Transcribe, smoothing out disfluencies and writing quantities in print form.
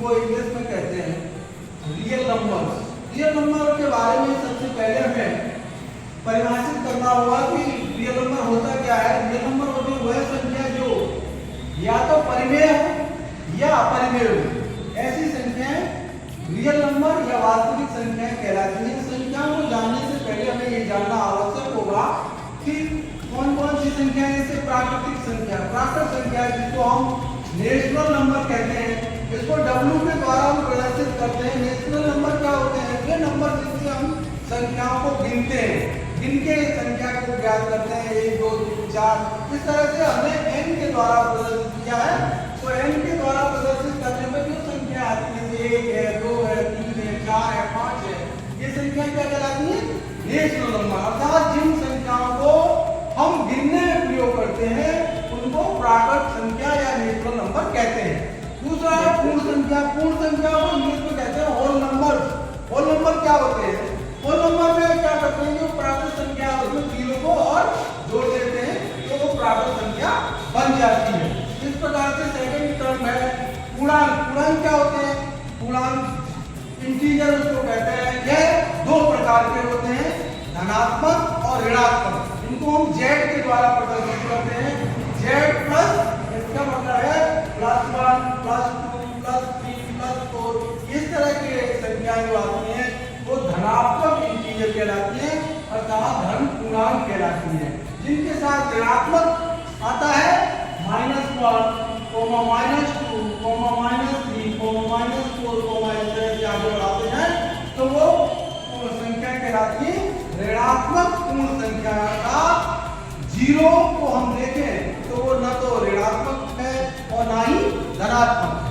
जिनको इंग्लिश में कहते हैं रियल नंबर। रियल नंबर के बारे में सबसे पहले हमें परिभाषित करना होगा कि रियल नंबर होता क्या है। रियल नंबर होती है वह संख्या जो या तो परिमेय हो या अपरिमेय हो, ऐसी संख्याएं रियल नंबर या वास्तविक संख्याएं कहलाती हैं। संख्याओं को जानने से पहले हमें ये जानना आवश्यक होगा कि कौन कौन सी संख्या है। जैसे प्राकृतिक संख्या, प्राकृत संख्या जिसको हम नेचुरल नंबर कहते हैं, इसको W के द्वारा हम प्रदर्शित करते हैं। नेचुरल नंबर क्या होते हैं? वे नंबर जिनसे हम संख्याओं को गिनते हैं, गिन के संख्या को ज्ञात करते हैं, 1 2 3 4। इस तरह से हमने n के द्वारा प्रदर्शित किया है। तो n के द्वारा प्रदर्शित करने में जो संख्या आती है 1 है, 2 है, 3 है, 4 है, 5 है, ये संख्या क्या कहलाती है? Natural number. अर्थात जिन संख्याओं को हम गिनने में प्रयोग करते हैं उनको प्राकृत संख्या या नेचुरल नंबर कहते हैं। दूसरा है पूर्ण संख्या। पूर्ण संख्या को इंग्लिश में कहते हैं होल नंबर। होल नंबर क्या होते हैं? होल नंबर में क्या करते हैं, जो प्राकृत संख्या उसमें जीरो को और जोड़ देते हैं तो वो प्राकृत संख्या बन जाती है। इस प्रकार से सेकंड टर्म है पूर्णांक। पूर्णांक क्या होते हैं? पूर्णांक इंटीजर उसको कहते हैं। यह दो प्रकार के होते हैं, धनात्मक और ऋणात्मक। इनको हम z के द्वारा प्रदर्शित करते हैं। z प्लस, इसका मतलब है +1 +2 +3 +4। इस तरह के संख्याएं जो आती हैं वो धनात्मक इंटीजर कहलाती हैं, अर्थात धन पूर्णांक कहलाती हैं। जिनके साथ ऋणात्मक आता है -1, -2, -3, -4, इस तरह से आगे बढ़ाते हैं तो वो संख्या कहलाती है ऋणात्मक पूर्ण संख्या। अर्थात जीरो को हम देखें तो वो न तो ऋणात्मक है और ना ही धनात्मक।